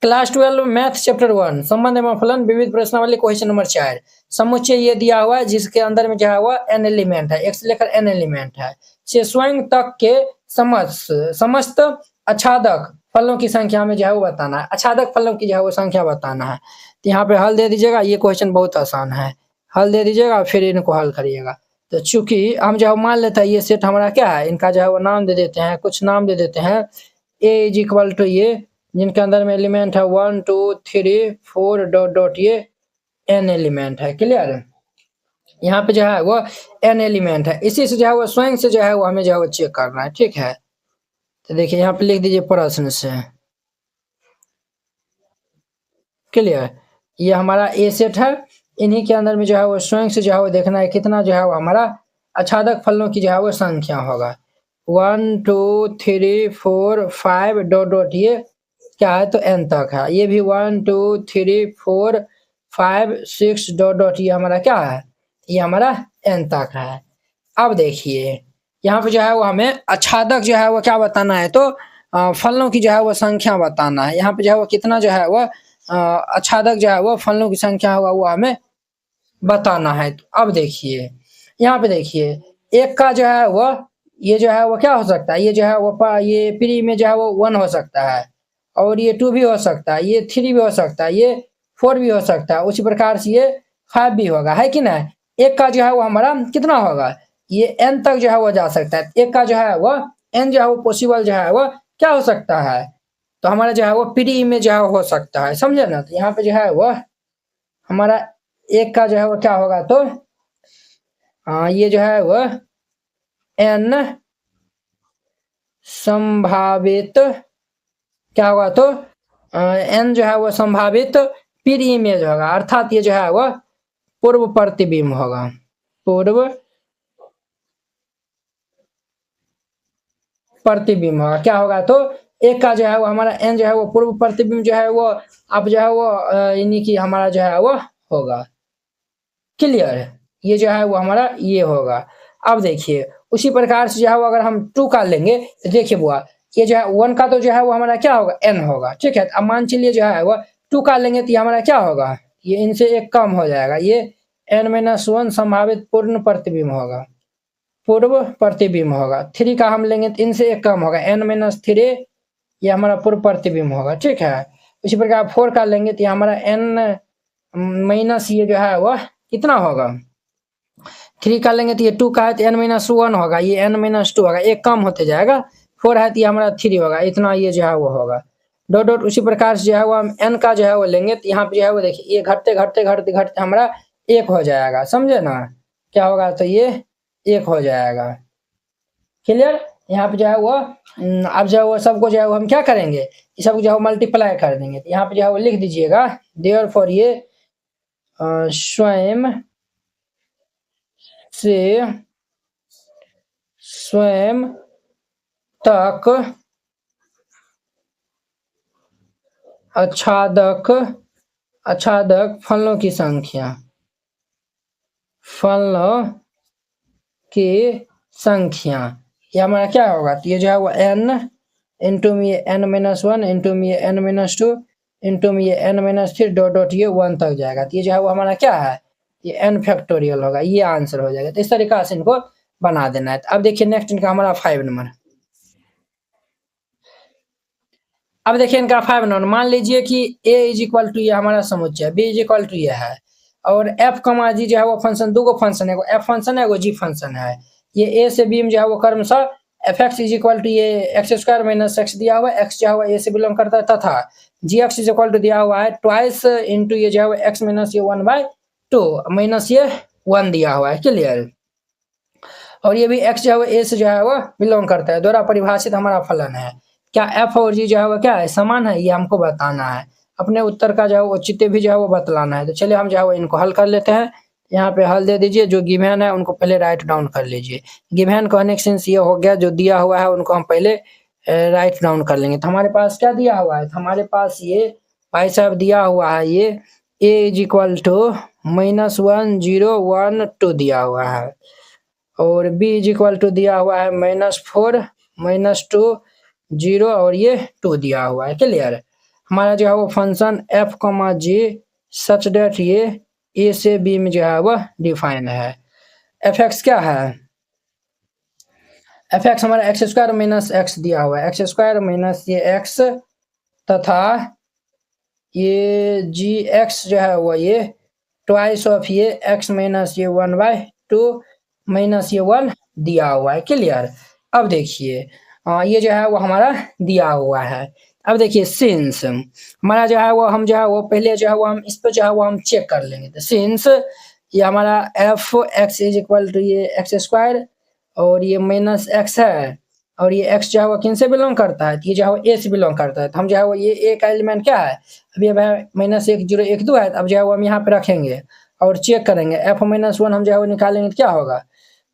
Class 12 math chapter 1 संबंध एवं फलन विविध प्रश्नावली क्वेश्चन नंबर 4 समुच्चय ये दिया हुआ है जिसके अंदर में जो है वह n एलिमेंट है, एक से लेकर n एलिमेंट है, से स्वयं तक के समस्त आच्छादक फलों की संख्या में जो है वो बताना है, आच्छादक फलों की जो है वो संख्या बताना है। तो यहाँ पे हल दे दीजिएगा, ये क्वेश्चन बहुत आसान है, हल दे दीजिएगा फिर इनको हल करिएगा। तो चूंकि हम जो मान लेते हैं ये सेट हमारा क्या है, इनका जो है वो नाम दे देते हैं, कुछ नाम दे देते हैं। ए इज इक्वल टू ये जिनके अंदर में एलिमेंट है 1 2 3 4 डॉट डॉट ये n एलिमेंट है। क्लियर है, यहाँ पे जो है वो n एलिमेंट है, इसी से जो है वो स्वयं से जो है वो हमें जो है वो चेक करना है। ठीक है, तो देखिए यहाँ पे लिख दीजिए प्रश्न से। क्लियर, ये हमारा ए सेट है, इन्हीं के अंदर में जो है वो स्वयं से जो है वो देखना है कितना जो है वो हमारा आच्छादक फलों की जो है वो संख्या होगा। 1 2 3 4 5 डॉट डॉट ये क्या है तो n तक है, ये भी 1 2 3 4 5 6 डॉट डॉट ये हमारा क्या है, ये हमारा n तक है। अब देखिए यहाँ पे जो है वो हमें आच्छादक जो है वो क्या बताना है, तो फलों की जो है वो संख्या बताना है। यहाँ पे जो है वो कितना जो है वो आच्छादक जो है वो फलों की संख्या होगा वो हमें बताना है। तो अब देखिए यहाँ पे देखिए एक का जो है वो ये जो है वो क्या हो सकता है, ये जो है वो ये प्री में जो है वो 1 हो सकता है, और ये 2 भी हो सकता है, ये 3 भी हो सकता है, ये 4 भी हो सकता है, उसी प्रकार से ये 5 भी होगा, है कि ना। एक का जो है वो हमारा कितना होगा, ये n तक जो है वो जा सकता है, एक का जो है वो n जो है वो पॉसिबल जो है वो क्या हो सकता है, तो हमारा जो है वो प्री में जो है हो सकता है, समझे ना। तो यहाँ पे जो है वो हमारा एक का जो है वो क्या होगा, तो ये जो है वो n संभावित क्या होगा, तो n जो है वो संभावित प्री इमेज होगा, अर्थात ये जो है वो पूर्व प्रतिबिंब होगा, पूर्व प्रतिबिंब होगा। क्या होगा, तो एक का जो है वो हमारा n जो है वो पूर्व प्रतिबिंब जो है वो अब जो है वो यानी कि हमारा जो है वो होगा। क्लियर है, ये जो है वो हमारा ये होगा। अब देखिए उसी प्रकार से जो है वो अगर हम 2 का लेंगे तो देखिए बुआ ये जो है 1 का तो जो है वो हमारा क्या होगा n होगा। ठीक है, अब मान चलिए जो है वो 2 का लेंगे तो ये हमारा क्या होगा, ये इनसे एक कम हो जाएगा, ये n-1 संभावित पूर्ण प्रतिबिंब होगा, पूर्व प्रतिबिंब होगा। 3 का हम लेंगे तो इनसे एक कम होगा, n-3 ये हमारा पूर्व प्रतिबिंब होगा। ठीक है, उसी प्रकार 4 का लेंगे तो हमारा n- ये जो है वो कितना होगा, 3 का लेंगे तो ये 2 का है तो n-1 होगा, ये n-2 होगा, एक कम होते जाएगा, 4 है तो ये हमारा 3 होगा, इतना ये जो है वो होगा डॉट डॉट। उसी प्रकार से जो है वो हम n का जो है वो लेंगे तो यहाँ पे जो है वो देखिए ये घटते घटते घटते घटते हमारा 1 हो जाएगा, समझे ना, क्या होगा तो ये 1 हो जाएगा। क्लियर, यहाँ पे जो है वो अब जो है वो सबको जो है वो हम क्या करेंगे, ये सब जो है मल्टीप्लाई कर देंगे। तो यहाँ पे जो है वो लिख दीजिएगा देयरफॉर ये स्वयं से स्वयं तक आच्छादक फलों की संख्या, फलों की संख्या ये हमारा क्या होगा, तो ये जो है वो n इंटू में ये n-1 इंटू में ये n-2 इंटू में ये n-3 डॉट डॉट ये 1 तक जाएगा। तो ये जो है वो हमारा क्या है, ये n फैक्टोरियल होगा, ये आंसर हो जाएगा। तो इस तरीका से इनको बना देना है। अब देखिए नेक्स्ट इनका हमारा 5 नंबर। अब देखिए इनका 5 नंबर, मान लीजिए कि a इज इक्वल टू ये हमारा समुच्चय, b इज इक्वल टू ये है, और f कमा g जो है वो फंक्शन, दो फंक्शन है, f फंक्शन है वो g फंक्शन है। ये a से b में जो है वो क्रमशः fx इज इक्वल टू ये x² माइनस x दिया हुआ है, x जो है वो a से बिलोंग करता है, तथा gx इज इक्वल टू दिया हुआ है ट्वाइस इंटू ये जो है वो x माइनस ये 1/2 माइनस ये 1 दिया हुआ है। क्लियर, और ये भी x जो है वो a से जो है वो बिलोंग करता है, द्वारा परिभाषित हमारा फलन है। क्या f और g जो है वो क्या है, समान है, ये हमको बताना है। अपने उत्तर का जो है वो औचित्य भी जो है वो बतलाना है। तो चलिए हम जो है वो इनको हल कर लेते हैं। यहाँ पे हल दे दीजिए, जो गिवन है उनको पहले राइट डाउन कर लीजिए। गिवन कहने का सेंस ये हो गया, जो दिया हुआ है उनको हम पहले राइट डाउन कर लेंगे। तो हमारे पास क्या दिया हुआ है, तो हमारे पास ये भाई साहब दिया हुआ है ये a इज इक्वल टू -1 0 1 2 दिया हुआ है, और b इज इक्वल टू दिया हुआ है -4 -2 0 और ये 2 दिया हुआ है। क्लियर, हमारा जो है वो फंक्शन एफ कॉमा जी सच डेट ये ए से बी में जो है वह डिफाइन है। एफ एक्स क्या है, एफ एक्स हमारा एक्स स्क्वायर माइनस एक्स दिया हुआ है, एक्स स्क्वायर माइनस ये एक्स तथा ये जी एक्स जो है वो ये ट्वाइस ऑफ ये एक्स माइनस ये 1/2 माइनस ये 1 दिया हुआ है। क्लियर। अब देखिए ये जो है वो हमारा दिया हुआ है। अब देखिए सिंस हमारा जो है वो हम जो है वो पहले जो है वो हम इस पर जो है वो हम चेक कर लेंगे। तो सिंस ये हमारा F X is equal to ये एक्स स्क्वायर और ये माइनस एक्स है और ये एक्स जो है वो किन से बिलोंग करता है, तो ये जो है वो ए से बिलोंग करता है। तो हम जो है वो ये ए का एलिमेंट क्या है, अभी अब है -1 0 1 2 है। तो अब जो है वो हम यहाँ पे रखेंगे और चेक करेंगे एफ -1 हम जो है वो निकालेंगे तो क्या होगा,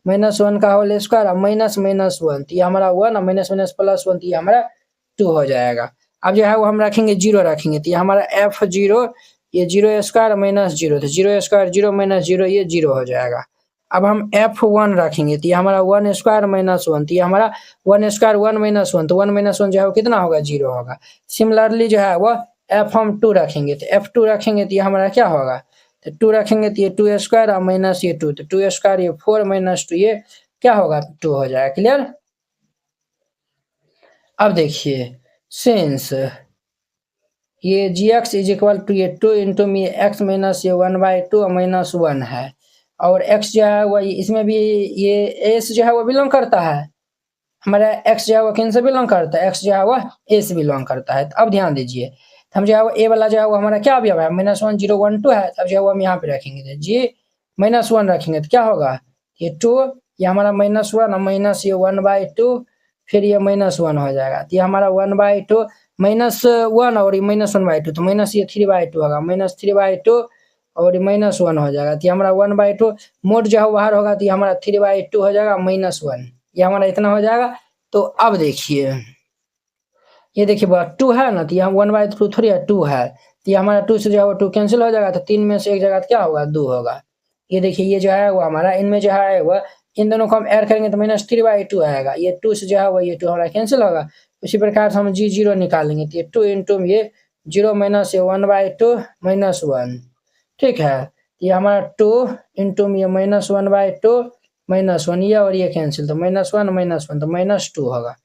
-1 का होल स्क्वायर और माइनस माइनस 1 तो ये हमारा 1 और माइनस माइनस प्लस 1 तो ये हमारा 2 हो जाएगा। अब जो है वो हम रखेंगे 0 रखेंगे तो ये हमारा एफ 0 ये 0 स्क्वायर माइनस 0 तो 0 स्क्वायर 0 माइनस 0 ये 0 हो जाएगा। अब हम F1 रखेंगे तो ये हमारा 1 स्क्वायर माइनस 1 तो ये हमारा 1 स्क्वायर 1 माइनस 1 तो 1 माइनस 1 जो है वो कितना होगा, 0 होगा। सिमिलरली जो है वो F हम 2 रखेंगे तो F2 रखेंगे तो ये हमारा क्या होगा, तो 2 रखेंगे तो ये 2 स्क्वायर और माइनस ये 2 तो 2 स्क्वायर ये 4 माइनस 2 ये क्या होगा, 2 हो जाएगा। क्लियर। अब देखिए सिंस ये जी एक्स इज इक्वल टू ये 2 इंटू में एक्स माइनस ये 1/2 माइनस 1 है और x जो है वो इसमें भी ये s जो है वो बिलोंग करता है, हमारा x जो है वो किन से बिलोंग करता है, x जो है वो a से बिलोंग करता है। तो अब ध्यान दीजिए तो हम जो है वो a वाला जो है वो हमारा क्या अभी है -1 0 1 2 है। तब जो है वो हम यहाँ पे रखेंगे तो जी -1 रखेंगे तो क्या होगा, ये 2 ये हमारा -1 और माइनस ये 1/2 फिर ये -1 हो जाएगा तो ये हमारा 1/2 -1 और ये -1/2 तो माइनस ये 3/2 होगा -3/2 और -1 हो जाएगा तो ये हमारा 1/2 मोड जो है बाहर होगा तो ये हमारा 3/2 हो जाएगा -1 ये हमारा इतना हो जाएगा। तो अब देखिए ये देखिए बड़ा 2 है ना तो यहाँ 1/2 थोड़ी है 2 है तो ये हमारा 2 से जो है वो 2 कैंसिल हो जाएगा तो 3 में से एक जगह क्या होगा, 2 होगा। ये देखिए ये जो है वो हमारा इनमें जो है वह इन दोनों को हम ऐड करेंगे तो -3/2 आएगा। ये 2 से जो है वो ये 2 हमारा कैंसिल होगा। उसी प्रकार से हम g0 निकालेंगे तो ये 2 इंटू ये 0 माइनस ये 1/2 -1 ठीक है। ये हमारा 2 इंटू ये -1/2 -1 ये और ये कैंसिल तो -1 -1 तो -2 होगा।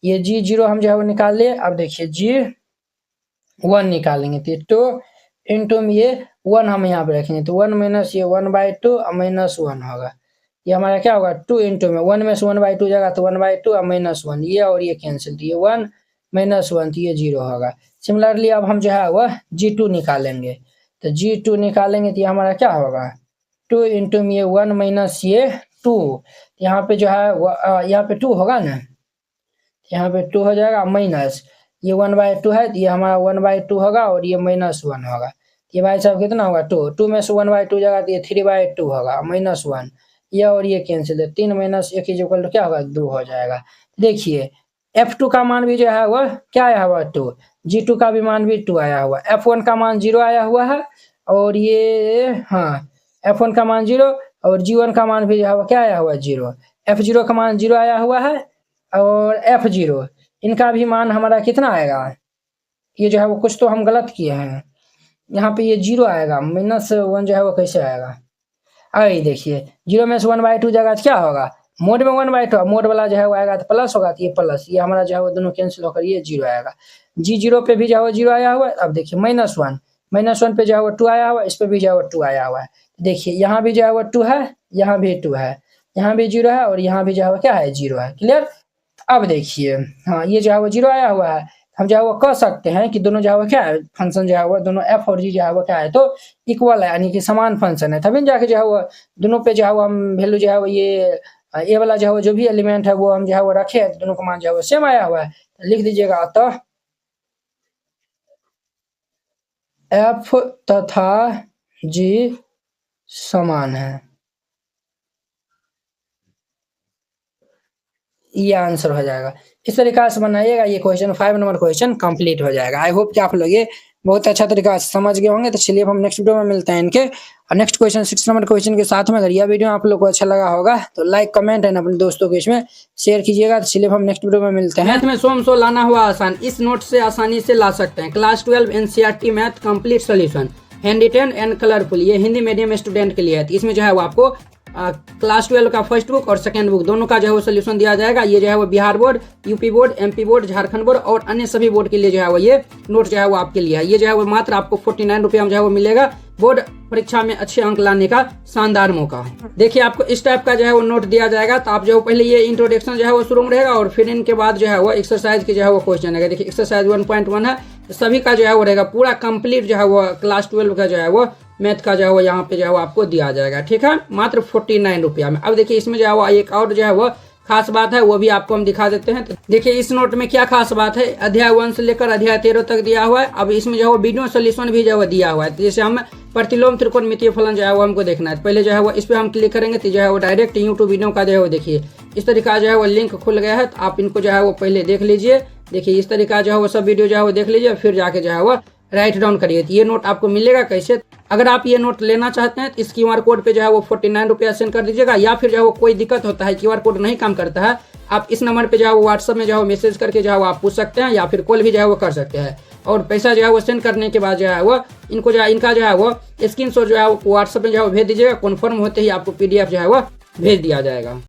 ये g0 हम जो है वो निकाल लिए। अब देखिए g1 निकालेंगे तो 2 इंटू में ये 1 हम यहाँ पे रखेंगे तो 1 माइनस ये 1/2 और -1 होगा। ये हमारा क्या होगा 2 इंटू में 1 में से 1/2 जाएगा तो 1/2 और -1 ये और ये कैंसिल तो ये 1 -1 तो ये 0 होगा। सिमिलरली अब हम जो है वह g2 निकालेंगे तो g2 निकालेंगे तो ये हमारा क्या होगा 2 इंटू में ये 1 माइनस ये 2 यहाँ पे जो है यहाँ पे 2 होगा ना, यहाँ पे 2 हो जाएगा माइनस ये 1/2 है तो ये हमारा 1/2 होगा और ये -1 होगा। ये भाई साहब कितना होगा 2 में से 1/2 जाएगा तो ये 3/2 होगा -1 ये और ये कैंसिल है 3 माइनस 1 इज इक्वल टू क्या होगा 2 हो जाएगा। देखिए F2 का मान भी जो है वह क्या आया हुआ 2, G2 का भी मान भी 2 आया हुआ, F1 का मान 0 आया हुआ है और ये हाँ F1 का मान 0 और G1 का मान भी जो है वह क्या आया हुआ 0, F0 का मान 0 आया हुआ है और F0 इनका भी मान हमारा कितना आएगा, ये जो है वो कुछ तो हम गलत किए हैं, यहाँ पे ये 0 आएगा -1 जो है वो कैसे आएगा, अरे देखिए 0 में से 1/2 जगह क्या होगा मोड में 1/2 मोड वाला जो है वो आएगा तो प्लस होगा तो ये प्लस ये हमारा जो है वो दोनों कैंसिल होकर ये 0 आएगा। g0 पे भी जो है वो 0 आया हुआ है। अब देखिए -1 पे जो है वो 2 आया हुआ है, इस पे भी जो है वो 2 आया हुआ है। देखिए यहाँ भी जो है वो 2 है, यहाँ भी 2 है, यहाँ भी 0 है और यहाँ भी जो है वो क्या है 0 है। क्लियर। अब देखिए हाँ ये जो है वो 0 आया हुआ है, हम जो है वो कह सकते हैं कि दोनों जो है वो क्या है फंक्शन जो है वो दोनों f और g जो है वो क्या है तो इक्वल है यानी कि समान फंक्शन है। तभी जाके जो है वो दोनों पे जो है वो हम वैल्यू जो है वो ये ए वाला जो है वो जो भी एलिमेंट है वो हम जो है वो रखे हैं दोनों का मान जो है वो सेम आया हुआ है। लिख दीजिएगा अतः f तथा g समान है। ये आंसर हो जाएगा। इस तरीका से बनाइएगा, ये क्वेश्चन 5 नंबर क्वेश्चन कंप्लीट हो जाएगा। आई होप कि आप लोग ये बहुत अच्छा तरीका से समझ गए होंगे। तो चलिए अब हम नेक्स्ट वीडियो में मिलते हैं इनके और नेक्स्ट क्वेश्चन 6 नंबर क्वेश्चन के साथ में। अगर यह वीडियो आप लोग को अच्छा लगा होगा तो लाइक कमेंट एंड अपने दोस्तों के इसमें शेयर कीजिएगा। तो चलिए हम नेक्स्ट वीडियो में मिलते हैं। मैथ में 100 लाना हुआ आसान, इस नोट से आसानी से ला सकते हैं। Class 12 NCERT math complete solution, hand retain and colourful, ये हिंदी मीडियम स्टूडेंट के लिए है। इसमें जो है वो आपको क्लास 12 का फर्स्ट बुक और सेकंड बुक दोनों का जो है वो सोल्यूशन दिया जाएगा। ये जो है वो Bihar board, UP board, MP board, Jharkhand board और अन्य सभी बोर्ड के लिए जो है वो ये नोट जो है वो आपके लिए है। ये जो है वो मात्र आपको 49 रुपये में जो है वो मिलेगा। बोर्ड परीक्षा में अच्छे अंक लाने का शानदार मौका। देखिए आपको इस टाइप का जो है वो नोट दिया जाएगा। तो आप जो पहले ये इंट्रोडक्शन जो है वो शुरू में रहेगा और फिर इनके बाद जो है वो एक्सरसाइज की जो है वो क्वेश्चन रहेगा। देखिए एक्सरसाइज 1.1 है, सभी का जो है वो रहेगा पूरा कंप्लीट जो है वो क्लास 12 का जो है वो मैथ का जो है वो यहाँ पे जो है वो आपको दिया जाएगा। ठीक है, मात्र 49 रुपया में। अब देखिए इसमें जो है वो एक और जो है वो खास बात है, वो भी आपको हम दिखा देते हैं। तो देखिए इस नोट में क्या खास बात है, अध्याय 1 से लेकर अध्याय 13 तक दिया हुआ है। अब इसमें जो है वो वीडियो सोल्यूशन भी जो है वो दिया हुआ है। जैसे हम प्रतिलोम त्रिकोणमितीय फलन जो है वो हमको देखना है, पहले जो है वो इस पर हम क्लिक करेंगे तो जो है वो डायरेक्ट यूट्यूब वीडियो का जो है वो देखिए इस तरीका जो है वो लिंक खुल गया है। तो आप इनको जो है वो पहले देख लीजिए। देखिए इस तरीका जो है वो सब वीडियो जो है वो देख लीजिए, फिर जाके जो है वो राइट डाउन करिए। तो ये नोट आपको मिलेगा कैसे, अगर आप ये नोट लेना चाहते हैं तो इस क्यूआर कोड पे जो है वो 49 रुपया सेंड कर दीजिएगा। या फिर जो है वो कोई दिक्कत होता है, क्यूआर कोड नहीं काम करता है, आप इस नंबर पे जो है वो व्हाट्सएप में जो है वो मैसेज करके जो है वो आप पूछ सकते हैं या फिर कॉल भी जो है वो कर सकते हैं। और पैसा जो है वो सेंड करने के बाद जो है वो इनको जो है इनका जो है वो स्क्रीनशॉट जो है वो व्हाट्सएप में जो है वो भेज दीजिएगा। कन्फर्म होते ही आपको PDF जो है वो भेज दिया जाएगा।